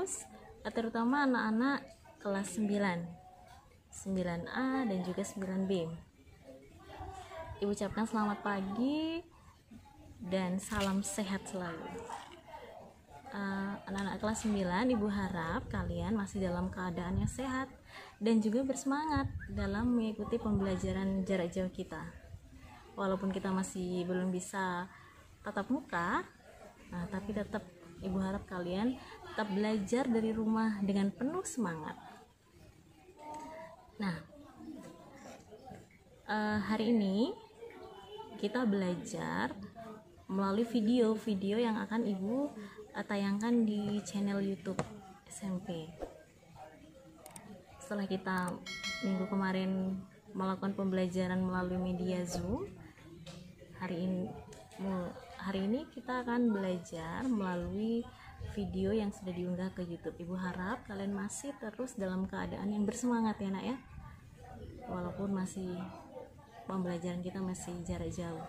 bagus, terutama anak-anak kelas 9, 9A dan juga 9B. Ibu ucapkan selamat pagi dan salam sehat selalu. Anak-anak kelas 9, Ibu harap kalian masih dalam keadaan yang sehat dan juga bersemangat dalam mengikuti pembelajaran jarak jauh kita. Walaupun kita masih belum bisa tatap muka, tapi tetap Ibu harap kalian tetap belajar dari rumah dengan penuh semangat. Hari ini kita belajar melalui video-video yang akan Ibu tayangkan di channel YouTube SMP. Setelah kita minggu kemarin melakukan pembelajaran melalui media Zoom, hari ini kita akan belajar melalui video yang sudah diunggah ke YouTube. Ibu harap kalian masih terus dalam keadaan yang bersemangat ya nak ya, walaupun masih pembelajaran kita masih jarak jauh.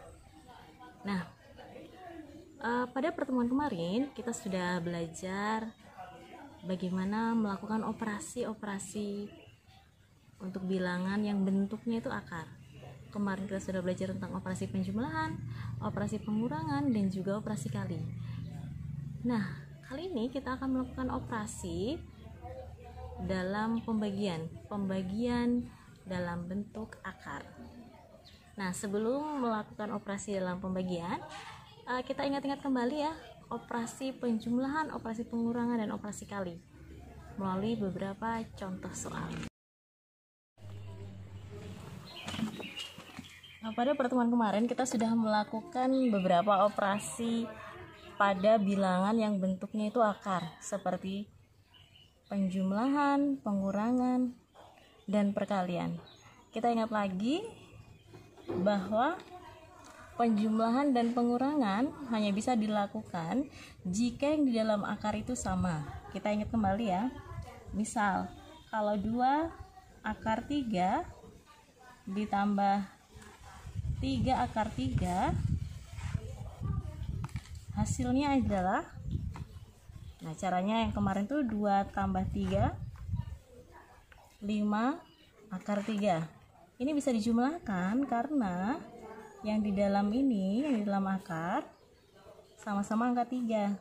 Pada pertemuan kemarin kita sudah belajar bagaimana melakukan operasi untuk bilangan yang bentuknya itu akar. Kemarin kita sudah belajar tentang operasi penjumlahan, operasi pengurangan, dan juga operasi kali. Kali ini kita akan melakukan operasi dalam pembagian dalam bentuk akar. Sebelum melakukan operasi dalam pembagian, kita ingat-ingat kembali ya, operasi penjumlahan, operasi pengurangan, dan operasi kali melalui beberapa contoh soal. Pada pertemuan kemarin kita sudah melakukan beberapa operasi pada bilangan yang bentuknya itu akar, seperti penjumlahan, pengurangan, dan perkalian. Kita ingat lagi bahwa penjumlahan dan pengurangan hanya bisa dilakukan jika yang di dalam akar itu sama. Kita ingat kembali ya. Misal, kalau 2 akar 3 ditambah 3 akar 3, hasilnya adalah, caranya yang kemarin tuh 2 tambah 3, 5 akar 3. Ini bisa dijumlahkan karena yang di dalam ini, yang di dalam akar sama-sama angka 3,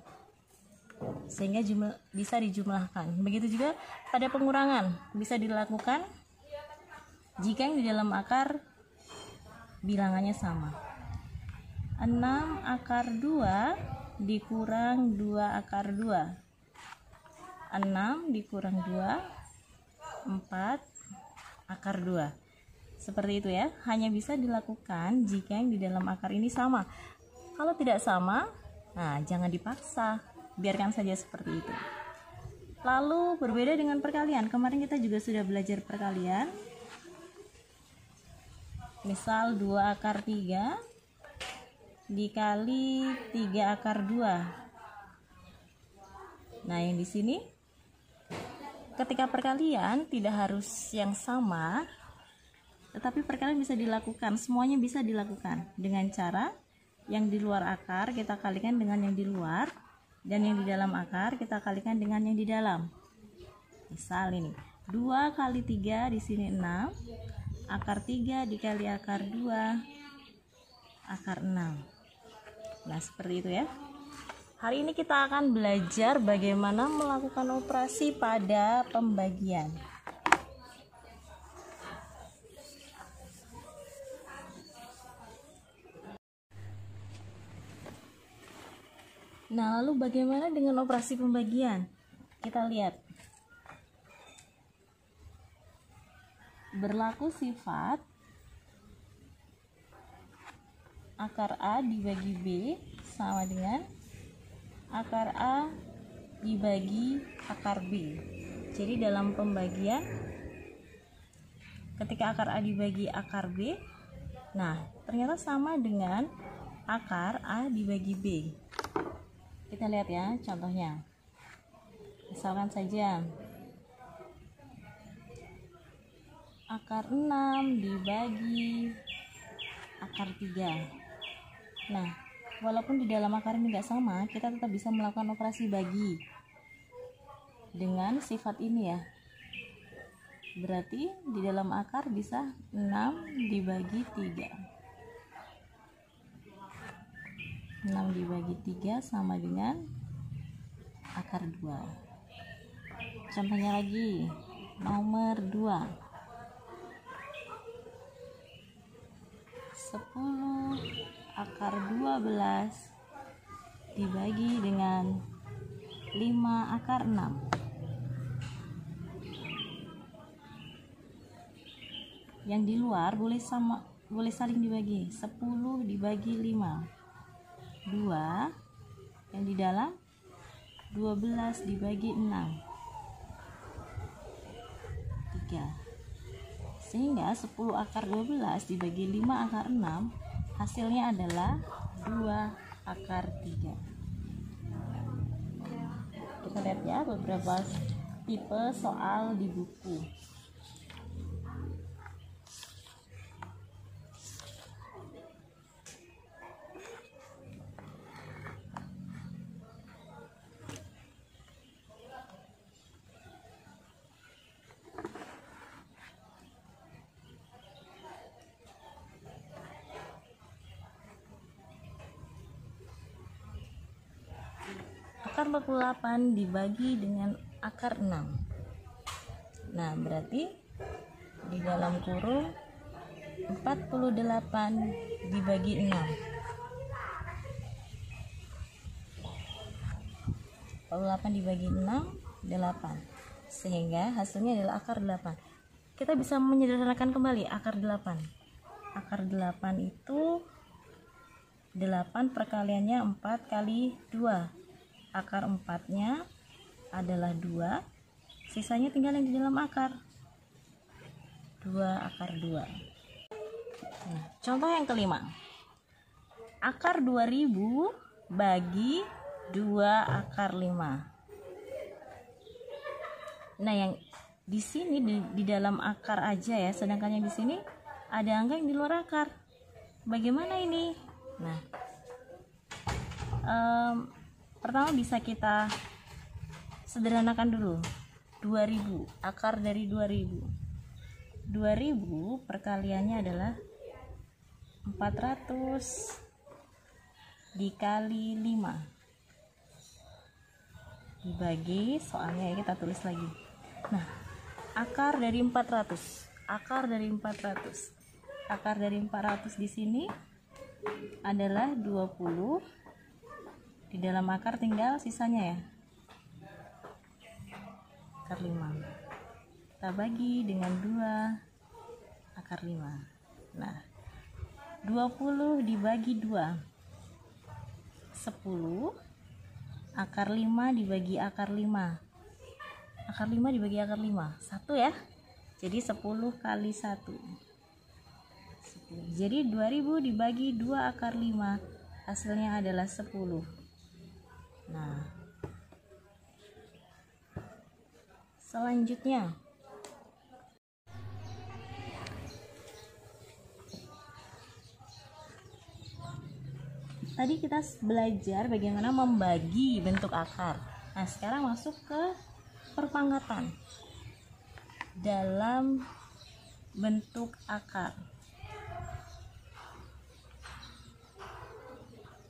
sehingga bisa dijumlahkan. Begitu juga pada pengurangan, bisa dilakukan jika yang di dalam akar bilangannya sama. 6 akar 2 dikurang 2 akar 2, 6 dikurang 2, 4 akar 2. Seperti itu ya, hanya bisa dilakukan jika yang di dalam akar ini sama. Kalau tidak sama, jangan dipaksa, biarkan saja seperti itu. Lalu berbeda dengan perkalian, kemarin kita juga sudah belajar perkalian. Misal 2 akar 3 dikali 3 akar 2. Yang di sini ketika perkalian tidak harus yang sama, tetapi perkalian bisa dilakukan, semuanya bisa dilakukan dengan cara yang di luar akar kita kalikan dengan yang di luar, dan yang di dalam akar kita kalikan dengan yang di dalam. Misal ini 2 kali 3 di sini 6, akar 3 dikali akar 2, akar 6. Seperti itu ya. Hari ini kita akan belajar bagaimana melakukan operasi pada pembagian. Lalu bagaimana dengan operasi pembagian? Kita lihat. Berlaku sifat akar A dibagi B sama dengan akar A dibagi akar B. Jadi dalam pembagian, ketika akar A dibagi akar B, ternyata sama dengan akar A dibagi B. Kita lihat ya contohnya. Misalkan saja akar 6 dibagi akar 3. Walaupun di dalam akar ini nggak sama, kita tetap bisa melakukan operasi bagi. dengan sifat ini ya. Berarti di dalam akar bisa 6 dibagi 3. 6 dibagi 3 sama dengan akar 2. Contohnya lagi, nomor 2. 10 akar 12 dibagi dengan 5 akar 6. Yang di luar boleh saling dibagi. 10 dibagi 5. 2. Yang di dalam 12 dibagi 6. 3. Sehingga 10 akar 12 dibagi 5 akar 6 hasilnya adalah 2 akar 3. Kita lihat ya beberapa tipe soal di buku. Akar 48 dibagi dengan akar 6. Nah, berarti di dalam kurung 48 dibagi 6. 48 dibagi 6, 8. Sehingga hasilnya adalah akar 8. Kita bisa menyederhanakan kembali akar 8. Akar 8 itu 8 perkaliannya 4 kali 2. Akar 4-nya adalah 2, sisanya tinggal yang di dalam akar. 2 akar 2. Nah, contoh yang kelima. Akar 2000 bagi 2 akar 5. Nah, yang di sini di dalam akar aja ya, sedangkan yang di sini ada angka yang di luar akar. Bagaimana ini? Nah, pertama bisa kita sederhanakan dulu. 2000, akar dari 2000. 2000 perkaliannya adalah 400 dikali 5 dibagi, soalnya ya kita tulis lagi. Nah, akar dari 400. Akar dari 400 di sini adalah 20. Di dalam akar tinggal sisanya ya, akar 5. Kita bagi dengan 2 akar 5. Nah, 20 dibagi 2, 10. Akar 5 dibagi akar 5. Akar 5 dibagi akar 5, 1 ya. Jadi 10 kali 1. 10. Jadi 2000 dibagi 2 akar 5, hasilnya adalah 10. Nah, selanjutnya tadi kita belajar bagaimana membagi bentuk akar. Nah, sekarang masuk ke perpangkatan dalam bentuk akar.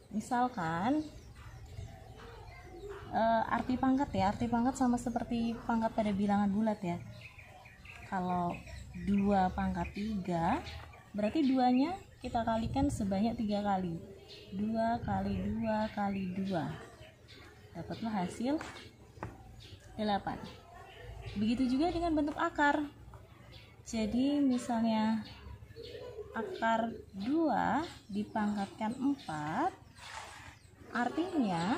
Misalkan arti pangkat ya, arti pangkat sama seperti pangkat pada bilangan bulat ya. Kalau 2 pangkat 3, berarti 2-nya kita kalikan sebanyak 3 kali. 2 kali 2 kali 2, dapatlah hasil 8. Begitu juga dengan bentuk akar. Jadi misalnya akar 2 dipangkatkan 4, artinya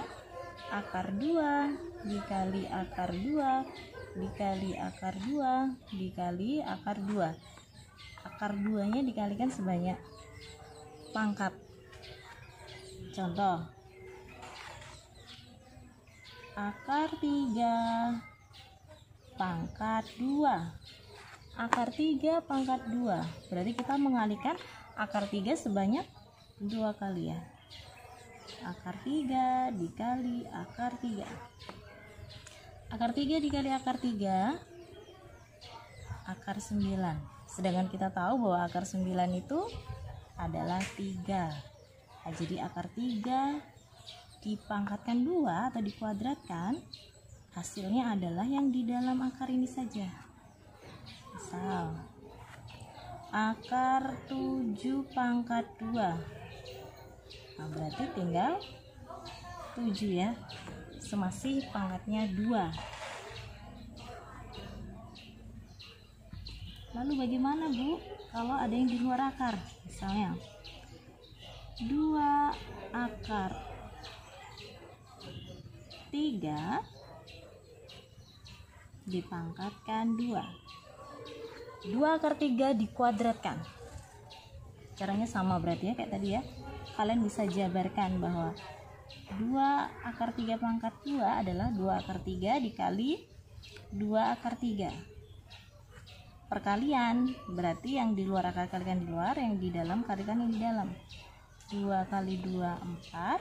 akar 2 dikali akar 2 dikali akar 2 dikali akar 2. Akar 2-nya dikalikan sebanyak pangkat. Contoh, akar 3 pangkat 2. Akar 3 pangkat 2. Berarti kita mengalikan akar 3 sebanyak 2 kali ya. Akar 3 dikali akar 3. Akar 3 dikali akar 3, akar 9. Sedangkan kita tahu bahwa akar 9 itu adalah 3. Nah, jadi akar 3 dipangkatkan 2 atau dikuadratkan, hasilnya adalah yang di dalam akar ini saja. Misal akar 7 pangkat 2. Nah, berarti tinggal 7 ya. Semasih pangkatnya 2. Lalu bagaimana, Bu, kalau ada yang di luar akar? Misalnya 2 akar 3 dipangkatkan 2. 2 akar 3 dikuadratkan. Caranya sama berarti ya, kayak tadi ya. Kalian bisa jabarkan bahwa 2 akar 3 pangkat 2 adalah 2 akar 3 dikali 2 akar 3. Perkalian, berarti yang di luar akar kalikan di luar, yang di dalam kalikan yang di dalam. 2 kali 2, 4.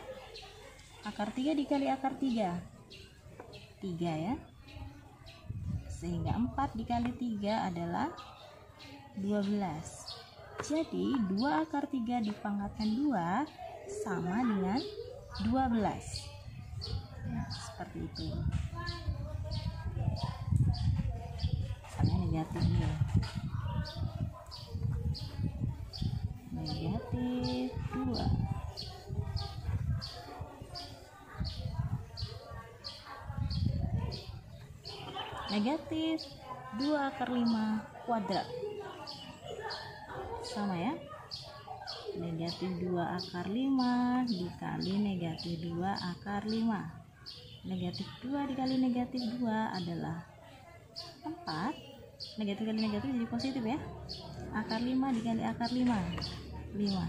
Akar 3 dikali akar 3, 3 ya. Sehingga 4 dikali 3 adalah 12. Jadi 2 akar 3 dipangkatkan 2 sama dengan 12. Nah, seperti itu. Misalnya negatif nih. Negatif 2. Negatif 2 akar 5 kuadrat. Sama ya. Negatif 2 akar 5 dikali negatif 2 akar 5. Negatif 2 dikali negatif 2 adalah 4. Negatif kali negatif jadi positif ya. Akar 5 dikali akar 5, 5.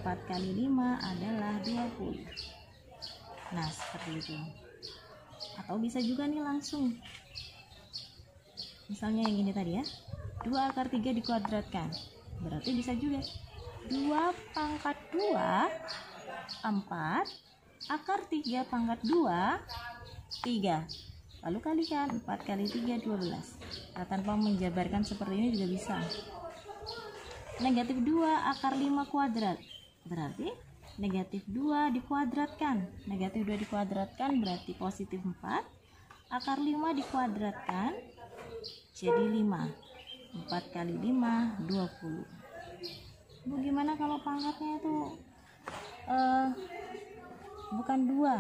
4 kali 5 adalah 20. Nah, seperti itu. Atau bisa juga nih langsung. Misalnya yang ini tadi ya. 2 akar 3 dikuadratkan. Berarti bisa juga 2 pangkat 2, 4, akar 3 pangkat 2, 3. Lalu kalikan 4 kali 3, 12. Nah, tanpa menjabarkan seperti ini juga bisa. Negatif 2 akar 5 kuadrat. Berarti negatif 2 dikuadratkan. Negatif 2 dikuadratkan berarti positif 4. Akar 5 dikuadratkan jadi 5. 4 kali 5, 20. Bagaimana kalau pangkatnya itu bukan 2?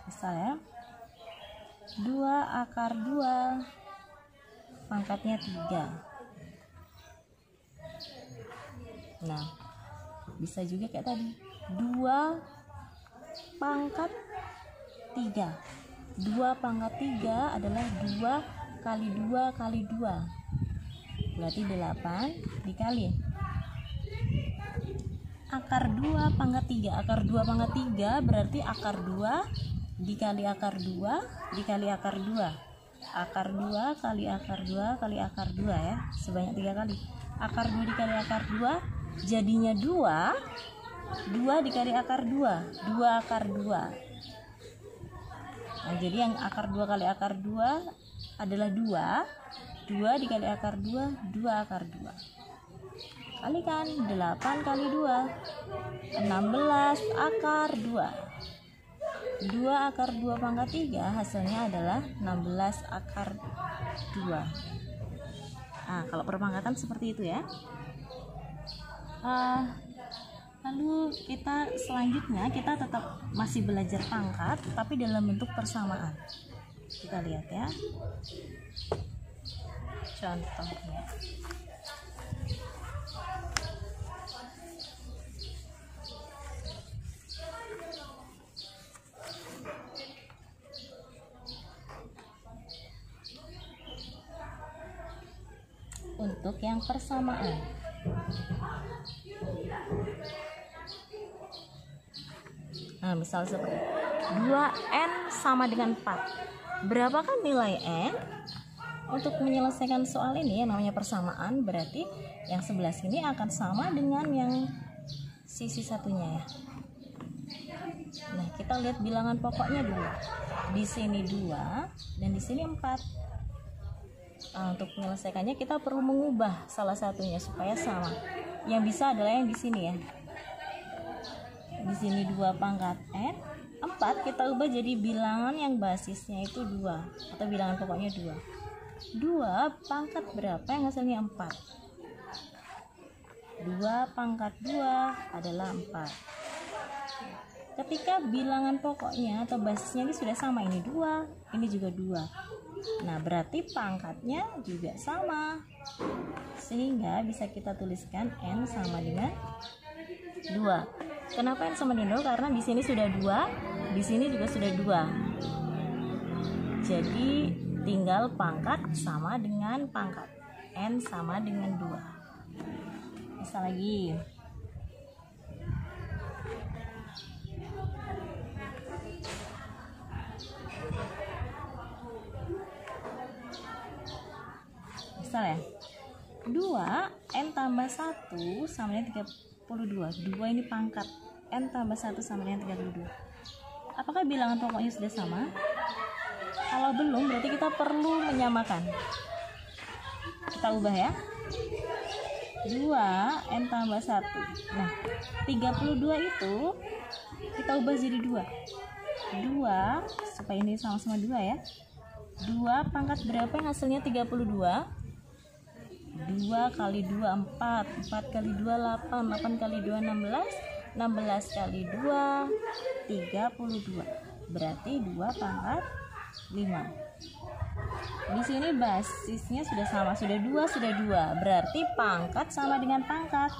Misal ya, 2 akar 2 pangkatnya 3. Nah, bisa juga kayak tadi 2 pangkat 3. 2 pangkat 3 adalah 2 kali 2 kali 2. Berarti 8 dikali akar 2 pangkat 3. Akar 2 pangkat 3 berarti akar 2 dikali akar 2 dikali akar 2. Akar 2 kali akar 2 kali akar 2 ya. Sebanyak 3 kali. Akar 2 dikali akar 2 jadinya 2. 2 dikali akar 2, 2 akar 2. Nah, jadi yang akar 2 kali akar 2 adalah 2. 2 dikali akar 2, 2 akar 2. Kalikan 8 kali 2, 16 akar 2. 2 akar 2 pangkat 3 hasilnya adalah 16 akar 2. Nah, kalau perpangkatan seperti itu ya. Lalu kita selanjutnya kita tetap masih belajar pangkat tapi dalam bentuk persamaan. Kita lihat ya. Contohnya. Untuk yang persamaan. Nah, misal seperti 2n sama dengan 4. Berapakah nilai n? Untuk menyelesaikan soal ini yang namanya persamaan, berarti yang sebelah sini akan sama dengan yang sisi satunya ya. Nah, kita lihat bilangan pokoknya dulu. Di sini 2 dan di sini 4. Nah, untuk menyelesaikannya kita perlu mengubah salah satunya supaya sama. Yang bisa adalah yang di sini ya. Di sini 2 pangkat N, 4 kita ubah jadi bilangan yang basisnya itu 2 atau bilangan pokoknya 2. 2 pangkat berapa yang hasilnya 4? 2 pangkat 2 adalah 4. Ketika bilangan pokoknya atau basisnya ini sudah sama, ini 2, ini juga 2. Nah, berarti pangkatnya juga sama. Sehingga bisa kita tuliskan N sama dengan 2. Kenapa N sama dengan 2? Karena di sini sudah 2, di sini juga sudah 2. Jadi tinggal pangkat sama dengan pangkat. N sama dengan 2. Bisa lagi. Misal ya, 2 N tambah 1 sama dengan 32. 2 ini pangkat, N tambah 1 sama dengan 32. Apakah bilangan pokoknya sudah sama? Kalau belum, berarti kita perlu menyamakan. Kita ubah ya. 2 N tambah 1. Nah, 32 itu kita ubah jadi 2. 2 supaya ini sama-sama 2 ya. 2 pangkat berapa yang hasilnya 32? 2 kali 2 4, 4 kali 2 8, 8 kali 2 16, 16 kali 2 32. Berarti 2 pangkat 5. Di sini basisnya sudah sama, sudah 2. Berarti pangkat sama dengan pangkat.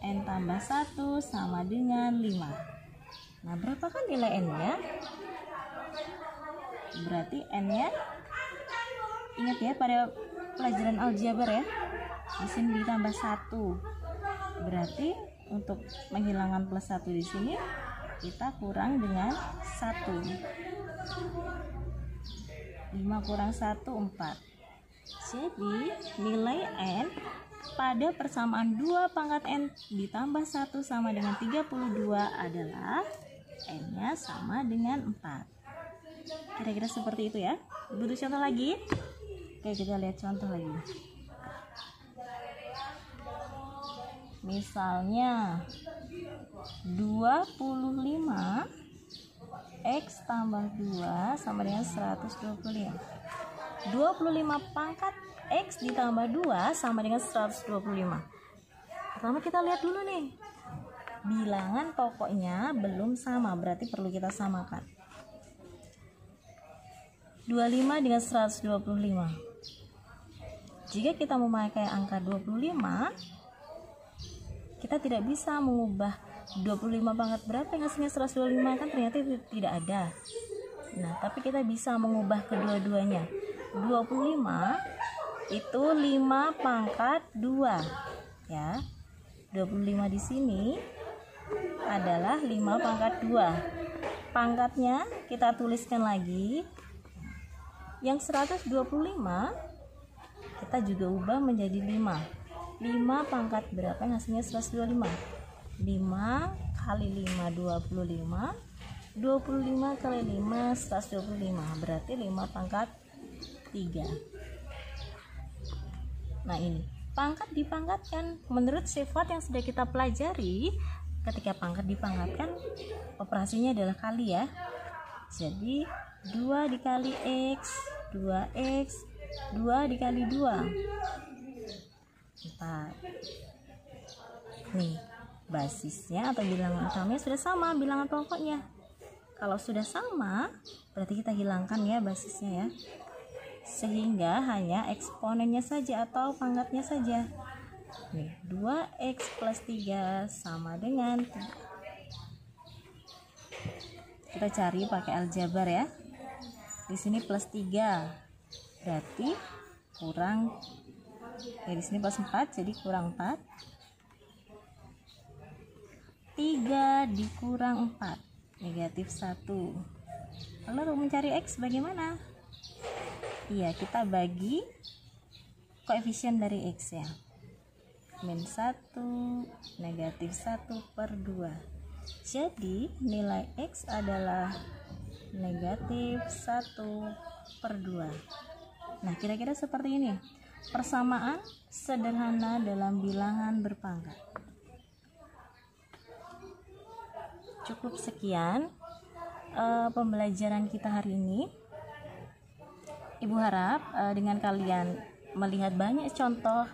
N tambah 1 sama dengan 5. Nah, berapakah nilai N-nya? Berarti N-nya, ingat ya pada pelajaran aljabar ya, di sini ditambah 1. Berarti untuk menghilangkan plus 1 di sini kita kurang dengan 1. 5 kurang 1 4. Jadi nilai N pada persamaan 2 pangkat N ditambah 1 sama dengan 32 adalah N-nya sama dengan 4. Kira-kira seperti itu ya. Butuh contoh lagi? Oke, kita lihat contoh lagi. Misalnya 25 X tambah 2 sama dengan 125. 25 pangkat X ditambah 2 sama dengan 125. Pertama kita lihat dulu nih. Bilangan pokoknya belum sama, berarti perlu kita samakan. 25 dengan 125. Jika kita memakai angka 25, kita tidak bisa mengubah 25 pangkat berapa yang hasilnya 125, kan ternyata tidak ada. Nah, tapi kita bisa mengubah kedua-duanya. 25 itu 5 pangkat 2 ya. 25 di sini adalah 5 pangkat 2. Pangkatnya kita tuliskan lagi. Yang 125 kita juga ubah menjadi 5. 5 pangkat berapa yang hasilnya 125? 5 kali 5 25. 25 kali 5 125. Berarti 5 pangkat 3. Nah, ini pangkat dipangkatkan. Menurut sifat yang sudah kita pelajari, ketika pangkat dipangkatkan operasinya adalah kali ya. Jadi 2 dikali X 2X, 2 dikali 2 4. Nih, basisnya atau bilangan utamanya sudah sama, bilangan pokoknya. Kalau sudah sama, berarti kita hilangkan ya basisnya ya, sehingga hanya eksponennya saja atau pangkatnya saja. Nih, 2X plus 3 sama dengan 3. Kita cari pakai aljabar ya. Di sini plus 3, berarti kurang ya, di sini plus 4 jadi kurang 4. 3 dikurang 4 negatif 1. Lalu mencari X bagaimana? Iya, kita bagi koefisien dari X ya. Min 1 negatif 1 per 2. Jadi nilai X adalah negatif 1/2. Nah, kira-kira seperti ini. Persamaan sederhana dalam bilangan berpangkat. Cukup sekian pembelajaran kita hari ini. Ibu harap dengan kalian melihat banyak contoh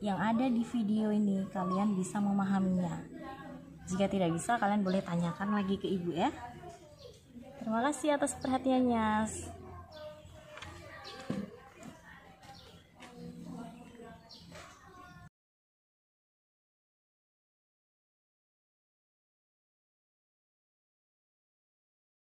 yang ada di video ini, kalian bisa memahaminya. Jika tidak bisa, kalian boleh tanyakan lagi ke ibu ya. Terima kasih atas perhatiannya.